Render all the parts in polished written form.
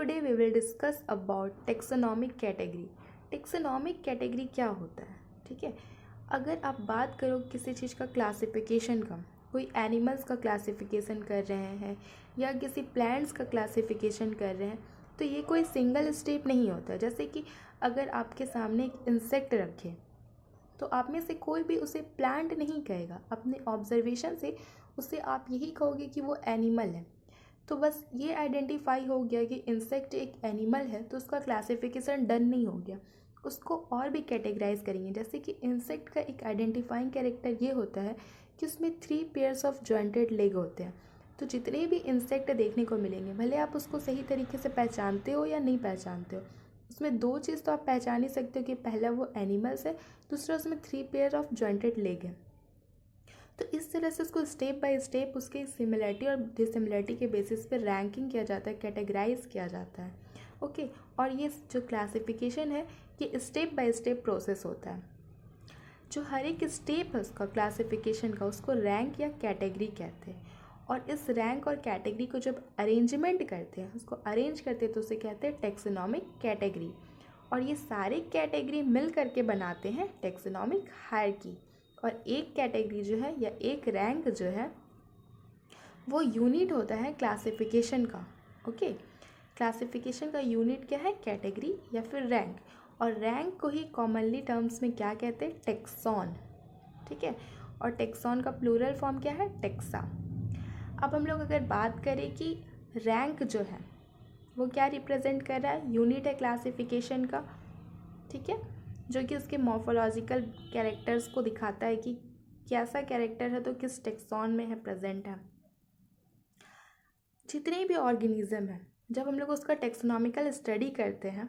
today we will discuss about taxonomic category. Taxonomic category क्या होता है? ठीक है, अगर आप बात करो किसी चीज़ का क्लासिफिकेशन का, कोई एनिमल्स का क्लासिफिकेशन कर रहे हैं या किसी प्लांट्स का क्लासिफिकेशन कर रहे हैं, तो ये कोई सिंगल स्टेप नहीं होता। जैसे कि अगर आपके सामने एक इंसेक्ट रखे तो आप में से कोई भी उसे प्लांट नहीं कहेगा, अपने ऑब्जर्वेशन से उसे आप यही कहोगे कि वो एनिमल है। तो बस ये आइडेंटिफाई हो गया कि इंसेक्ट एक एनिमल है, तो उसका क्लासिफिकेशन डन नहीं हो गया, उसको और भी कैटेगराइज करेंगे। जैसे कि इंसेक्ट का एक आइडेंटिफाइंग कैरेक्टर ये होता है कि उसमें 3 पेयर्स ऑफ जॉइंटेड लेग होते हैं। तो जितने भी इंसेक्ट देखने को मिलेंगे, भले आप उसको सही तरीके से पहचानते हो या नहीं पहचानते हो, उसमें 2 चीज़ तो आप पहचान ही सकते हो कि पहला वो एनिमल्स है, दूसरा उसमें 3 पेयर ऑफ जॉइंटेड लेग है। तो इस तरह से उसको स्टेप बाय स्टेप उसके सिमिलरिटी और डिसिमिलरिटी के बेसिस पे रैंकिंग किया जाता है, कैटेगराइज किया जाता है। ओके, और ये जो क्लासिफिकेशन है ये स्टेप बाय स्टेप प्रोसेस होता है। जो हर एक स्टेप है उसका क्लासिफिकेशन का, उसको रैंक या कैटेगरी कहते हैं। और इस रैंक और कैटेगरी को जब अरेंजमेंट करते हैं, उसको अरेंज करते हैं, तो उसे कहते हैं टेक्सोनॉमिक कैटेगरी। और ये सारे कैटेगरी मिल करके बनाते हैं टेक्सोनॉमिक हायरार्की। और एक कैटेगरी जो है या एक रैंक जो है वो यूनिट होता है क्लासिफिकेशन का। ओके, क्लासिफिकेशन का यूनिट क्या है? कैटेगरी या फिर रैंक। और रैंक को ही कॉमनली टर्म्स में क्या कहते हैं? टेक्सॉन। ठीक है, और टेक्सॉन का प्लूरल फॉर्म क्या है? टेक्सा। अब हम लोग अगर बात करें कि रैंक जो है वो क्या रिप्रेजेंट कर रहा है? यूनिट है क्लासिफिकेशन का। ठीक है, जो कि उसके मॉर्फोलॉजिकल कैरेक्टर्स को दिखाता है कि कैसा कैरेक्टर है तो किस टेक्सॉन में है, प्रेजेंट है। जितने भी ऑर्गेनिज्म है, जब हम लोग उसका टेक्सोनॉमिकल स्टडी करते हैं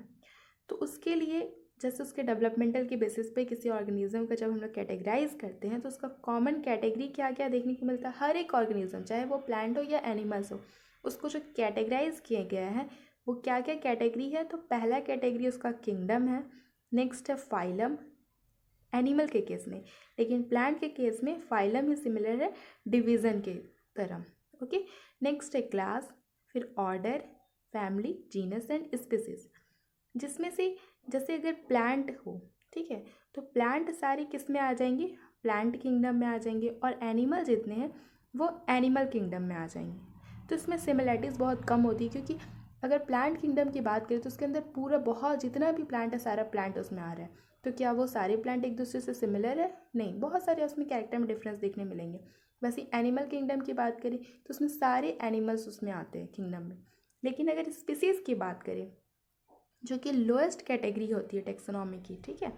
तो उसके लिए, जैसे उसके डेवलपमेंटल के बेसिस पे किसी ऑर्गेनिज्म का जब हम लोग कैटेगराइज करते हैं तो उसका कॉमन कैटेगरी क्या क्या देखने को मिलता है? हर एक ऑर्गेनिज्म, चाहे वो प्लांट हो या एनिमल्स हो, उसको जो कैटेगराइज किया गया है वो क्या क्या कैटेगरी है? तो पहला कैटेगरी उसका किंगडम है, नेक्स्ट है फाइलम, एनिमल के केस में, लेकिन प्लांट के केस में फाइलम ही सिमिलर है डिवीज़न के तरह। ओके, नेक्स्ट है क्लास, फिर order, family, genus and species. जिसमें से जैसे अगर प्लांट हो, ठीक है, तो प्लांट सारे किस में आ जाएंगे? प्लांट किंगडम में आ जाएंगे। और एनिमल जितने हैं वो एनिमल किंगडम में आ जाएंगे। तो इसमें सिमिलरिटीज़ बहुत कम होती है, क्योंकि अगर प्लांट किंगडम की बात करें तो उसके अंदर पूरा बहुत जितना भी प्लांट है सारा प्लांट उसमें आ रहा है। तो क्या वो सारे प्लांट एक दूसरे से सिमिलर है? नहीं, बहुत सारे उसमें कैरेक्टर में डिफरेंस देखने मिलेंगे। वैसे एनिमल किंगडम की बात करें तो उसमें सारे एनिमल्स उसमें आते हैं किंगडम में। लेकिन अगर स्पीसीज़ की बात करें, जो कि लोएस्ट कैटेगरी होती है टेक्सोनॉमी की, ठीक है,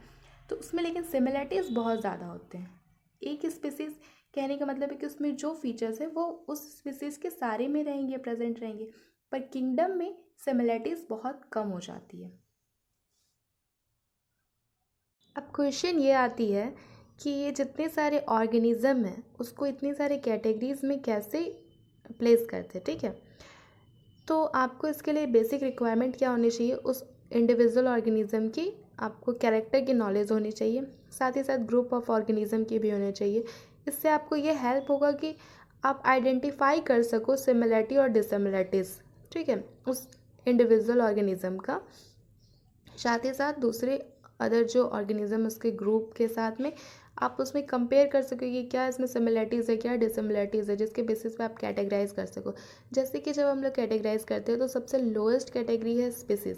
तो उसमें लेकिन सिमिलरिटीज़ बहुत ज़्यादा होते हैं। एक स्पीसीज़ कहने का मतलब है कि उसमें जो फीचर्स है वो उस स्पीसीज़ के सारे में रहेंगे, प्रेजेंट रहेंगे, पर किंगडम में सिमिलरिटीज़ बहुत कम हो जाती है। अब क्वेश्चन ये आती है कि ये जितने सारे ऑर्गेनिज्म हैं उसको इतनी सारे कैटेगरीज में कैसे प्लेस करते हैं। ठीक है, तो आपको इसके लिए बेसिक रिक्वायरमेंट क्या होनी चाहिए? उस इंडिविजुअल ऑर्गेनिज्म की आपको कैरेक्टर की नॉलेज होनी चाहिए, साथ ही साथ ग्रुप ऑफ ऑर्गेनिज्म की भी होनी चाहिए। इससे आपको ये हेल्प होगा कि आप आइडेंटिफाई कर सको सिमिलरिटी और डिसिमिलरिटीज़, ठीक है, उस इंडिविजुअल ऑर्गेनिज्म का। साथ ही साथ दूसरे अदर जो ऑर्गेनिज्म उसके ग्रुप के साथ में आप उसमें कंपेयर कर सको कि क्या इसमें सिमिलरिटीज़ है, क्या डिसिमिलरिटीज़ है, जिसके बेसिस पे आप कैटेगराइज कर सको। जैसे कि जब हम लोग कैटेगराइज करते हैं तो सबसे लोएस्ट कैटेगरी है स्पीसीज़।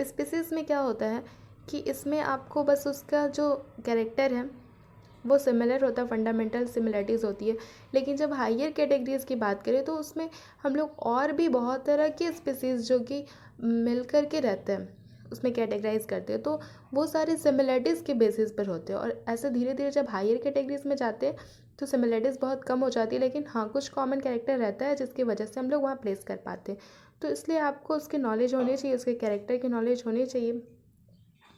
स्पीसीज़ में क्या होता है कि इसमें आपको बस उसका जो कैरेक्टर है वो सिमिलर होता है, फंडामेंटल सिमिलरिटीज़ होती है। लेकिन जब हायर कैटेगरीज़ की बात करें तो उसमें हम लोग और भी बहुत तरह के स्पीसीज़ जो कि मिल कर के रहते हैं उसमें कैटेगराइज करते हैं, तो वो सारे सिमिलरिटीज़ के बेसिस पर होते हैं। और ऐसे धीरे धीरे जब हायर कैटेगरीज में जाते हैं तो सिमिलरिटीज़ बहुत कम हो जाती है, लेकिन हाँ कुछ कॉमन कैरेक्टर रहता है जिसकी वजह से हम लोग वहाँ प्लेस कर पाते हैं। तो इसलिए आपको उसकी नॉलेज होनी चाहिए, उसके कैरेक्टर की नॉलेज होनी चाहिए।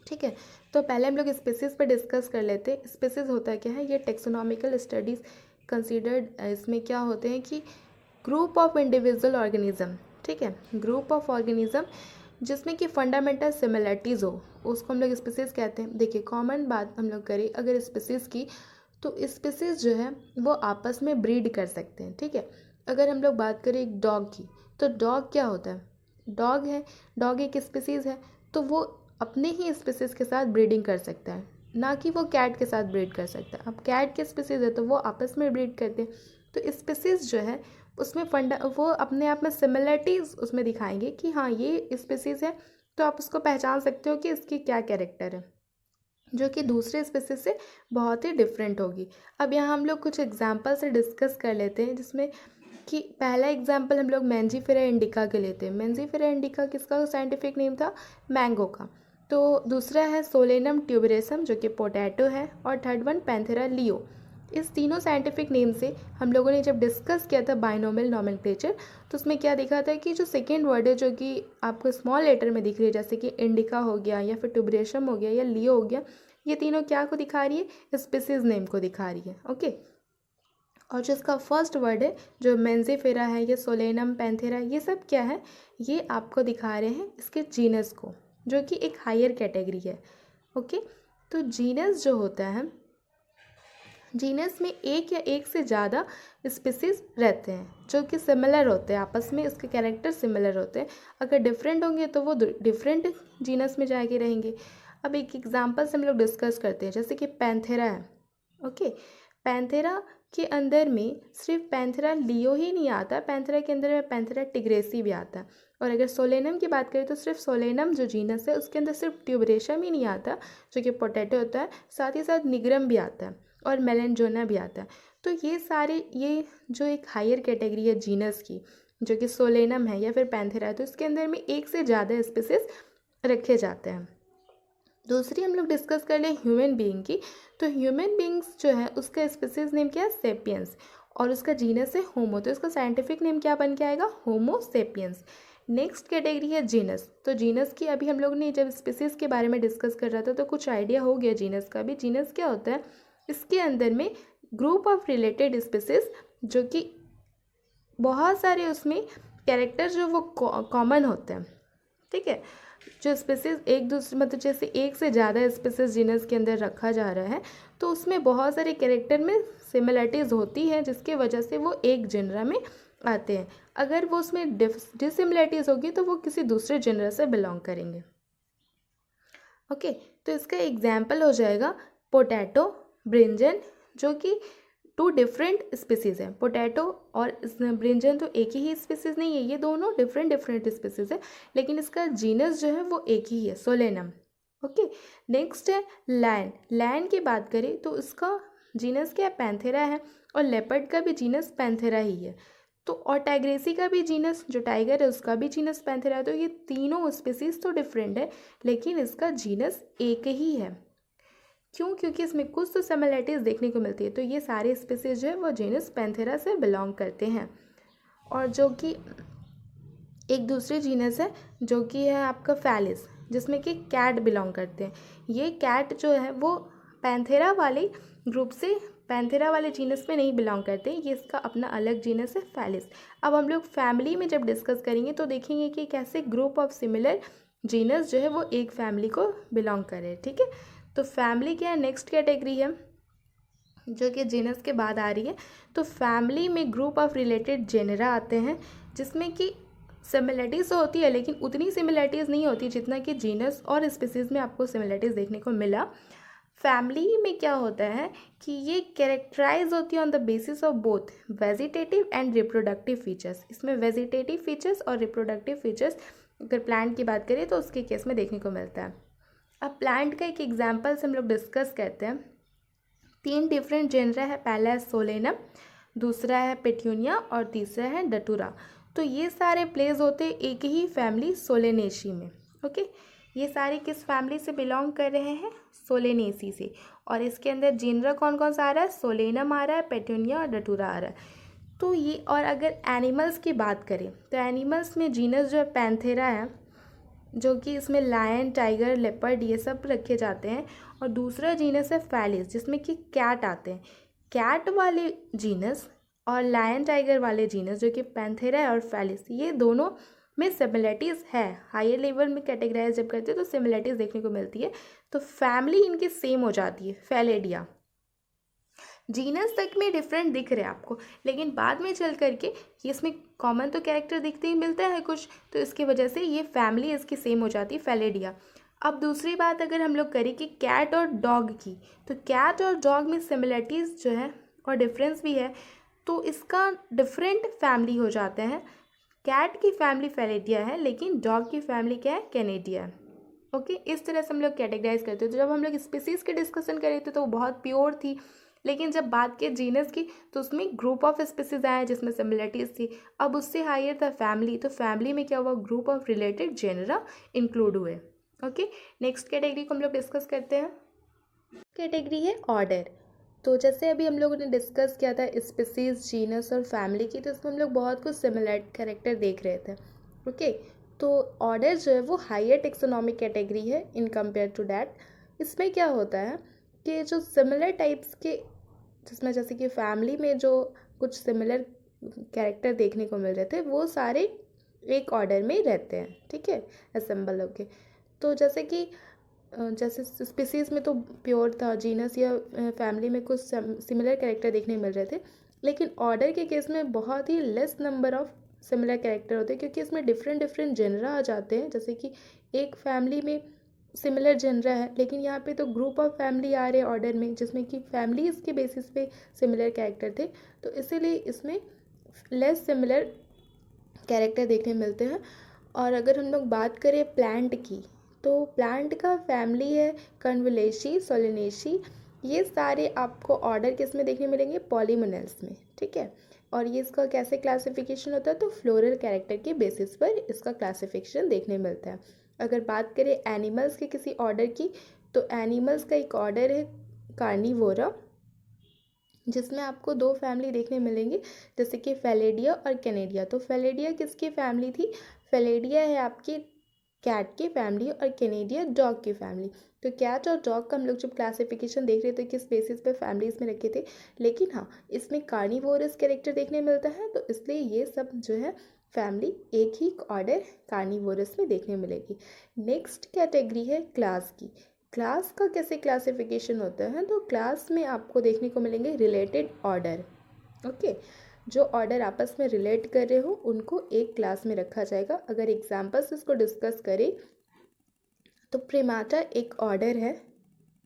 ठीक है, तो पहले हम लोग स्पीसीज़ पे डिस्कस कर लेते हैं। स्पीसीज़ होता क्या है? ये टेक्सोनॉमिकल स्टडीज़ कंसीडर्ड, इसमें क्या होते हैं कि ग्रुप ऑफ इंडिविजुअल ऑर्गेनिज्म, ठीक है, ग्रुप ऑफ ऑर्गेनिज्म जिसमें कि फंडामेंटल सिमिलरिटीज़ हो, उसको हम लोग स्पीसीज़ कहते हैं। देखिए, कॉमन बात हम लोग करें अगर स्पीसीज़ की, तो स्पीसीज़ जो है वो आपस में ब्रीड कर सकते हैं। ठीक है, अगर हम लोग बात करें एक डॉग की, तो डॉग क्या होता है? डॉग है, डॉग एक स्पीसीज़ है, तो वो अपने ही स्पीसीज़ के साथ ब्रीडिंग कर सकता है, ना कि वो कैट के साथ ब्रीड कर सकता है। अब कैट के स्पीसीज़ है तो वो आपस में ब्रीड करते हैं। तो स्पीसीज़ जो है उसमें वो अपने आप में सिमिलरिटीज़ उसमें दिखाएंगे कि हाँ ये स्पीसीज़ है, तो आप उसको पहचान सकते हो कि इसकी क्या कैरेक्टर है, जो कि दूसरे स्पीसीज से बहुत ही डिफरेंट होगी। अब यहाँ हम लोग कुछ एग्जाम्पल से डिस्कस कर लेते हैं, जिसमें कि पहला एग्जाम्पल हम लोग मैंजीफेरा इंडिका के लेते हैं। मैंजीफेरा इंडिका किसका साइंटिफिक नेम था? मैंगो का। तो दूसरा है सोलेनम ट्यूबरेसम जो कि पोटैटो है, और थर्ड वन पैंथेरा लियो। इस तीनों साइंटिफिक नेम से हम लोगों ने जब डिस्कस किया था बाइनोमियल नोमेनक्लेचर, तो उसमें क्या दिखा था कि जो सेकेंड वर्ड है जो कि आपको स्मॉल लेटर में दिख रही है, जैसे कि इंडिका हो गया या फिर ट्यूबरेसम हो गया या लियो हो गया, ये तीनों क्या को दिखा रही है? स्पीसीज नेम को दिखा रही है। ओके, और जो इसका फर्स्ट वर्ड है जो मेंजीफेरा है, ये सोलेनम, पैंथेरा, ये सब क्या है? ये आपको दिखा रहे हैं इसके जीनस को, जो कि एक हायर कैटेगरी है। ओके, तो जीनस जो होता है, जीनस में एक या एक से ज़्यादा स्पीसीज रहते हैं जो कि सिमिलर होते हैं, आपस में इसके कैरेक्टर सिमिलर होते हैं। अगर डिफरेंट होंगे तो वो डिफरेंट जीनस में जाके रहेंगे। अब एक एग्जांपल से हम लोग डिस्कस करते हैं, जैसे कि पैंथेरा है। ओके, पैंथेरा के अंदर में सिर्फ पैंथेरा लियो ही नहीं आता, पैंथेरा के अंदर में पैंथेरा टिग्रेसी भी आता है। और अगर सोलेनम की बात करें तो सिर्फ सोलेनम जो जीनस है उसके अंदर सिर्फ ट्यूबरेशम ही नहीं आता जो कि पोटैटो होता है, साथ ही साथ निग्रम भी आता है और मेलेंजोना भी आता है। तो ये सारे, ये जो एक हायर कैटेगरी है जीनस की जो कि सोलेनम है या फिर पैंथेरा है, तो इसके अंदर में एक से ज़्यादा स्पीसीज रखे जाते हैं। दूसरी हम लोग डिस्कस कर लें ह्यूमन बीइंग की। तो ह्यूमन बीइंग्स जो है उसका स्पीसीज नेम क्या है? सेपियंस, और उसका जीनस है होमो, तो इसका साइंटिफिक नेम क्या बन के आएगा? होमो सेपियंस। नेक्स्ट कैटेगरी है जीनस। तो जीनस की अभी हम लोग ने जब स्पीसीज के बारे में डिस्कस कर रहा था तो कुछ आइडिया हो गया जीनस का भी। जीनस क्या होता है? इसके अंदर में ग्रुप ऑफ रिलेटेड स्पीसीज जो कि बहुत सारे उसमें कैरेक्टर जो वो कॉमन होते हैं। ठीक है, जो स्पीसीज एक दूसरे मतलब जैसे एक से ज़्यादा स्पीसीज जीनस के अंदर रखा जा रहा है तो उसमें बहुत सारे कैरेक्टर में सिमिलरिटीज़ होती हैं जिसकी वजह से वो एक जेनरा में आते हैं। अगर वो उसमें डिसिमिलरिटीज़ होगी तो वो किसी दूसरे जेनरा से बिलोंग करेंगे। ओके, तो इसका एग्जाम्पल हो जाएगा पोटैटो, ब्रिंजन, जो कि टू डिफरेंट स्पीसीज़ हैं। पोटैटो और ब्रिंजन तो एक ही स्पीसीज़ नहीं है, ये दोनों डिफरेंट स्पीसीज़ है, लेकिन इसका जीनस जो है वो एक ही है, सोलेनम। ओके, नेक्स्ट है लायन। लायन की बात करें तो इसका जीनस क्या है? पैंथेरा है, और लेपर्ड का भी जीनस पैंथेरा ही है। तो और टाइग्रेसी का भी जीनस, जो टाइगर है उसका भी जीनस पैंथेरा है। तो ये तीनों स्पीसीज़ तो डिफरेंट है लेकिन इसका जीनस एक ही है। क्यों? क्योंकि इसमें कुछ तो सिमिलरिटीज़ देखने को मिलती है। तो ये सारे स्पीसीज जो है वो जीनस पैंथेरा से बिलोंग करते हैं। और जो कि एक दूसरी जीनस है जो कि है आपका फैलिस, जिसमें कि कैट बिलोंग करते हैं। ये कैट जो है वो पैंथेरा वाले ग्रुप से, पैंथेरा वाले जीनस में नहीं बिलोंग करते, ये इसका अपना अलग जीनस है फैलिस। अब हम लोग फैमिली में जब डिस्कस करेंगे तो देखेंगे कि कैसे ग्रुप ऑफ सिमिलर जीनस जो है वो एक फैमिली को बिलोंग करे। ठीक है, तो फैमिली क्या है? नेक्स्ट कैटेगरी है जो कि जीनस के बाद आ रही है। तो फैमिली में ग्रुप ऑफ रिलेटेड जेनरा आते हैं जिसमें कि सिमिलरिटीज़ होती है लेकिन उतनी सिमिलरिटीज़ नहीं होती जितना कि जीनस और स्पीसीज़ में आपको सिमिलरिटीज़ देखने को मिला। फैमिली में क्या होता है कि ये कैरेक्टराइज होती है on the basis of both vegetative and reproductive features. इसमें वेजिटेटिव फीचर्स और रिप्रोडक्टिव फीचर्स अगर प्लांट की बात करें तो उसके केस में देखने को मिलता है। अब प्लांट का एक एग्जाम्पल से हम लोग डिस्कस करते हैं। 3 डिफरेंट जेनरा है, पहला है सोलेनम, दूसरा है पेट्यूनिया और तीसरा है डटूरा। तो ये सारे प्लेस होते हैं एक ही फैमिली सोलेनेसी में। ओके, ये सारे किस फैमिली से बिलोंग कर रहे हैं? सोलेनेसी से। और इसके अंदर जेनरा कौन कौन सा आ रहा है? सोलेनम आ रहा है, पेट्यूनिया और डटूरा आ रहा है। तो ये, और अगर एनिमल्स की बात करें तो एनिमल्स में जीनस जो है पैंथेरा है, जो कि इसमें लायन, टाइगर, लेपर्ड ये सब रखे जाते हैं। और दूसरा जीनस है फैलिस जिसमें कि कैट आते हैं। कैट वाले जीनस और लायन, टाइगर वाले जीनस जो कि पैंथेरा और फैलिस, ये दोनों में सिमिलरिटीज़ है। हायर लेवल में कैटेगराइज जब करते हैं तो सिमिलरिटीज़ देखने को मिलती है, तो फैमिली इनकी सेम हो जाती है, फैलेडिया। जीनस तक में डिफरेंट दिख रहे हैं आपको, लेकिन बाद में चल करके ये इसमें कॉमन तो कैरेक्टर दिखते ही मिलता है कुछ, तो इसकी वजह से ये फैमिली इसकी सेम हो जाती है, फेलिडिया। अब दूसरी बात अगर हम लोग करें कि कैट और डॉग की, तो कैट और डॉग में सिमिलरिटीज़ जो है और डिफरेंस भी है, तो इसका डिफरेंट फैमिली हो जाते हैं। कैट की फैमिली फेलिडिया है, लेकिन डॉग की फैमिली क्या है, कैनेडिया है। ओके, इस तरह से हम लोग कैटेगराइज करते थे। तो जब हम लोग स्पीसीज़ की डिस्कशन कर रहे थे तो वो बहुत प्योर थी, लेकिन जब बात की जीनस की तो उसमें ग्रुप ऑफ स्पीसीज आए जिसमें सिमिलरिटीज़ थी। अब उससे हायर था फैमिली, तो फैमिली में क्या हुआ, group of related genera include हुए। ओके, नेक्स्ट कैटेगरी को हम लोग डिस्कस करते हैं। कैटेगरी है ऑर्डर। तो जैसे अभी हम लोगों ने डिस्कस किया था स्पीसीज, जीनस और फैमिली की, तो इसमें हम लोग बहुत कुछ सिमिलर कैरेक्टर देख रहे थे। ओके, तो ऑर्डर जो है वो हायर टेक्सोनॉमिक कैटेगरी है इन कंपेयर टू डैट। इसमें क्या होता है कि जो सिमिलर टाइप्स के, जिसमें जैसे कि फैमिली में जो कुछ सिमिलर कैरेक्टर देखने को मिल रहे थे, वो सारे एक ऑर्डर में ही रहते हैं, ठीक है, असेंबल होके। तो जैसे कि जैसे स्पीसीज़ में तो प्योर था, जीनस या फैमिली में कुछ सिमिलर कैरेक्टर देखने मिल रहे थे, लेकिन ऑर्डर के केस में बहुत ही less number of similar character होते हैं, क्योंकि इसमें डिफरेंट डिफरेंट जेनरा आ जाते हैं। जैसे कि एक फैमिली में सिमिलर जेनरा है, लेकिन यहाँ पे तो ग्रुप ऑफ फैमिली आ रहे हैं ऑर्डर में, जिसमें कि फैमिलीज़ के बेसिस पे सिमिलर कैरेक्टर थे, तो इसीलिए इसमें लेस सिमिलर कैरेक्टर देखने मिलते हैं। और अगर हम लोग बात करें प्लांट की, तो प्लांट का फैमिली है कन्वलेशी, सोलेनेशी। ये सारे आपको ऑर्डर किस में देखने मिलेंगे, पॉलीमोनेल्स में, ठीक है। और ये इसका कैसे क्लासिफिकेशन होता है, तो फ्लोरल कैरेक्टर के बेसिस पर इसका क्लासिफिकेशन देखने मिलता है। अगर बात करें एनिमल्स के किसी ऑर्डर की, तो एनिमल्स का एक ऑर्डर है कार्निवोरा, जिसमें आपको दो फैमिली देखने मिलेंगे, जैसे कि फेलिडिया और कैनेडिया। तो फेलिडिया किसकी फैमिली थी, फेलिडिया है आपकी कैट की फैमिली, और कैनेडिया डॉग की फैमिली। तो कैट और डॉग का हम लोग जब क्लासिफिकेशन देख रहे थे किस बेसिस पे फैमिलीज में रखे थे, लेकिन हाँ, इसमें कार्निवोरस कैरेक्टर देखने मिलता है, तो इसलिए ये सब जो है फैमिली एक ही ऑर्डर कार्निवोरस में देखने मिलेगी। नेक्स्ट कैटेगरी है क्लास की। क्लास का कैसे क्लासिफिकेशन होता है, तो क्लास में आपको देखने को मिलेंगे रिलेटेड ऑर्डर। ओके, जो ऑर्डर आपस में रिलेट कर रहे हो उनको एक क्लास में रखा जाएगा। अगर एग्जाम्पल्स इसको डिस्कस करें, तो प्रिमाटा एक ऑर्डर है।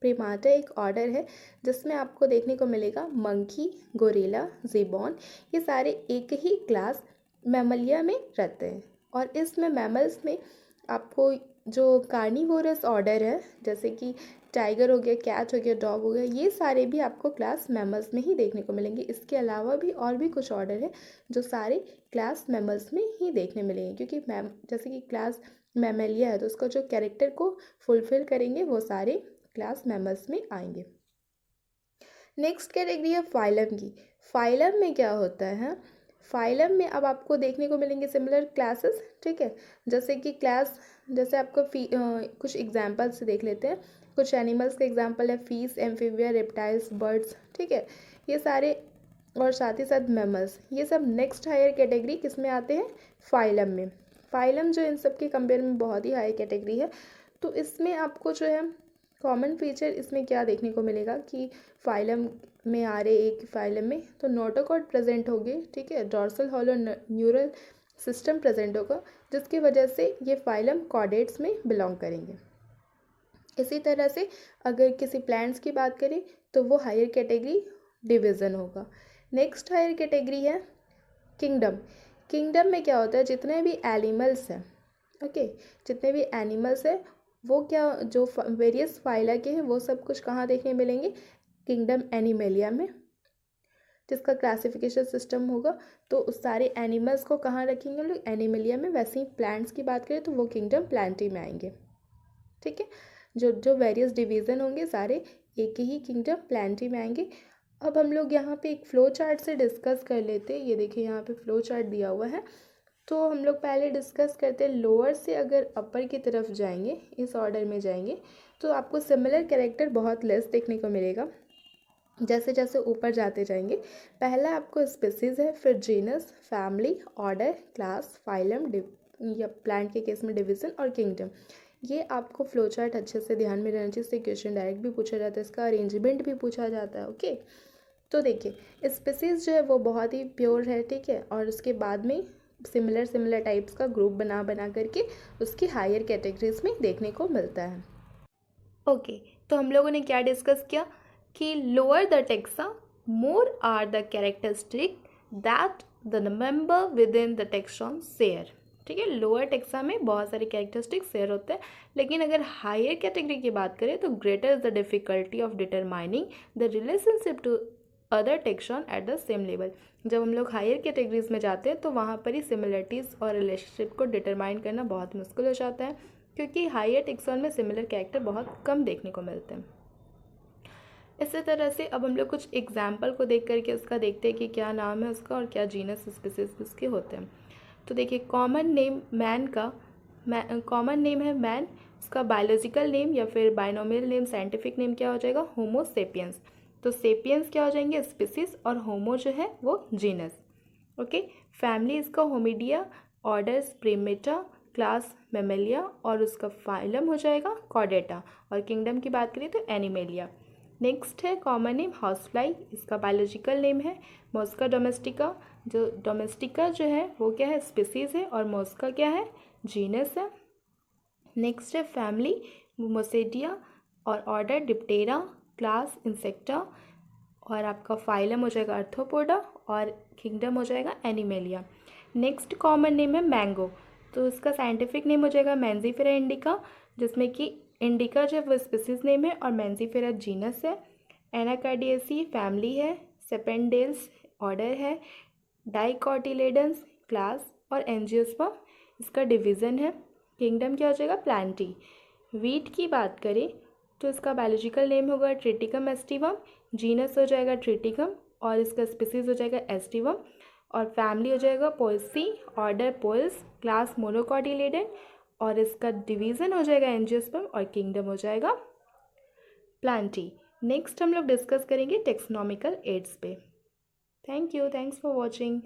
प्रिमाटा एक ऑर्डर है जिसमें आपको देखने को मिलेगा मंकी, गोरिल्ला, ज़ेबॉन, ये सारे एक ही क्लास मैमलिया में रहते हैं। और इसमें मैमल्स में आपको जो कार्निवोरस ऑर्डर है, जैसे कि टाइगर हो गया, कैट हो गया, डॉग हो गया, ये सारे भी आपको क्लास मैमल्स में ही देखने को मिलेंगे। इसके अलावा भी और भी कुछ ऑर्डर है जो सारे क्लास मैमल्स में ही देखने मिलेंगे, क्योंकि मैम जैसे कि क्लास मैमेलिया है तो उसका जो कैरेक्टर को फुलफिल करेंगे वो सारे क्लास मैमल्स में आएंगे। नेक्स्ट कैटेगरी है फाइलम की। फाइलम में क्या होता है, फाइलम में अब आपको देखने को मिलेंगे सिमिलर क्लासेस, ठीक है। जैसे कि क्लास, जैसे आपको कुछ एग्जाम्पल्स देख लेते हैं। कुछ एनिमल्स का एग्जाम्पल है फीस, एम्फीबिया, रेप्टाइल्स, बर्ड्स, ठीक है, ये सारे, और साथ ही साथ मैमल्स, ये सब नेक्स्ट हायर कैटेगरी किस में आते हैं, फाइलम में। फाइलम जो इन सब के कंपेयर में बहुत ही हाई कैटेगरी है। तो इसमें आपको जो है कॉमन फीचर इसमें क्या देखने को मिलेगा कि फाइलम में आ रहे एक फाइलम में तो नोटोकॉर्ड प्रेजेंट होंगे, ठीक है, dorsal hollow neural system present होगा, जिसकी वजह से ये फाइलम कॉर्डेट्स में बिलोंग करेंगे। इसी तरह से अगर किसी प्लांट्स की बात करें तो वो हायर कैटेगरी डिवीज़न होगा। नेक्स्ट हायर कैटेगरी है किंगडम। किंगडम में क्या होता है, जितने भी एनिमल्स हैं, ओके, जितने भी एनिमल्स हैं वो क्या, जो वेरियस फाइला के हैं वो सब कुछ कहाँ देखने मिलेंगे, किंगडम एनिमेलिया में, जिसका क्लासिफिकेशन सिस्टम होगा। तो उस सारे एनिमल्स को कहाँ रखेंगे लोग, एनिमेलिया में। वैसे ही प्लांट्स की बात करें तो वो किंगडम प्लांटी में आएंगे, ठीक है। जो जो वेरियस डिवीज़न होंगे सारे एक ही किंगडम प्लांटी में आएंगे। अब हम लोग यहाँ पे एक फ़्लो चार्ट से डिस्कस कर लेते हैं। ये देखिए यहाँ पे फ़्लो चार्ट दिया हुआ है, तो हम लोग पहले डिस्कस करते हैं लोअर से अगर अपर की तरफ जाएंगे, इस ऑर्डर में जाएंगे, तो आपको सिमिलर कैरेक्टर बहुत लेस देखने को मिलेगा। जैसे जैसे ऊपर जाते जाएंगे, पहला आपको स्पीसीज़ है, फिर genus, family, order, class, phylum, या प्लांट के केस में डिवीज़न, और किंगडम। ये आपको फ्लो चार्ट अच्छे से ध्यान में रहना चाहिए। इससे क्वेश्चन डायरेक्ट भी पूछा जाता है, इसका अरेंजमेंट भी पूछा जाता है, ओके। तो देखिए स्पीसीज़ जो है वो बहुत ही प्योर है, ठीक है, और उसके बाद में सिमिलर टाइप्स का ग्रुप बना करके उसकी हायर कैटेगरीज में देखने को मिलता है। ओके, तो हम लोगों ने क्या डिस्कस किया कि lower the taxa more are the characteristic that the member within the taxon share. ठीक है, लोअर टेक्सा में बहुत सारे कैरेक्टरिस्टिक शेयर होते हैं, लेकिन अगर हायर कैटेगरी की बात करें तो greater is the difficulty of determining the relationship to other taxon at the same level. जब हम लोग हायर कैटेगरीज में जाते हैं तो वहाँ पर ही सिमिलरिटीज़ और रिलेशनशिप को डिटरमाइन करना बहुत मुश्किल हो जाता है, क्योंकि हायर टेक्सॉन में सिमिलर कैरेक्टर बहुत कम देखने को मिलते हैं। इसी तरह से अब हम लोग कुछ एग्जाम्पल को देख करके उसका देखते हैं कि क्या नाम है उसका और क्या जीनस स्पीसीज उसके होते हैं। तो देखिए कॉमन नेम मैन का कॉमन नेम है मैन, उसका बायोलॉजिकल नेम या फिर बाइनोमियल नेम साइंटिफिक नेम क्या हो जाएगा, होमो सेपियंस। तो सेपियंस क्या हो जाएंगे, स्पीसीज, और होमो जो है वो जीनस। ओके, फैमिली इसका होमिडिया, ऑर्डर प्रिमेटा, क्लास मेमेलिया, और उसका फाइलम हो जाएगा कॉर्डेटा, और किंगडम की बात करें तो एनिमेलिया। नेक्स्ट है कॉमन नेम हाउसफ्लाई, इसका बायोलॉजिकल नेम है मॉस्का डोमेस्टिका। जो डोमेस्टिका जो है वो क्या है, स्पीसीज है, और मॉस्का क्या है, जीनस है। नेक्स्ट है फैमिली मोसेडिया, और ऑर्डर डिप्टेरा, क्लास इंसेक्टा, और आपका फाइलम हो जाएगा आर्थ्रोपोडा, और किंगडम हो जाएगा एनिमेलिया। नेक्स्ट कॉमन नेम है मैंगो, तो इसका साइंटिफिक नेम हो जाएगा मैंजीफेरा इंडिका, जिसमें कि इंडिका जो है वो स्पीसीज नेम है और मैंजीफेरा जीनस है। एनाकार्डियेसी फैमिली है, सेपेंडेल्स ऑर्डर है, डाइकोटिलेडन्स क्लास, और एंजियोस्पर्म इसका डिवीज़न है। किंगडम क्या हो जाएगा, प्लांटी। वीट की बात करें तो इसका बायोलॉजिकल नेम होगा ट्रिटिकम एस्टिवम, जीनस हो जाएगा ट्रिटिकम, और इसका स्पीसीज हो जाएगा एस्टिवम, और फैमिली हो जाएगा पोएसी, ऑर्डर पोएस, क्लास मोनोकॉटिलेडन, और इसका डिवीज़न हो जाएगा एंजियोस्पर्म, और किंगडम हो जाएगा प्लांटी। नेक्स्ट हम लोग डिस्कस करेंगे टेक्सोनॉमिकल एड्स पे। Thank you, thanks for watching.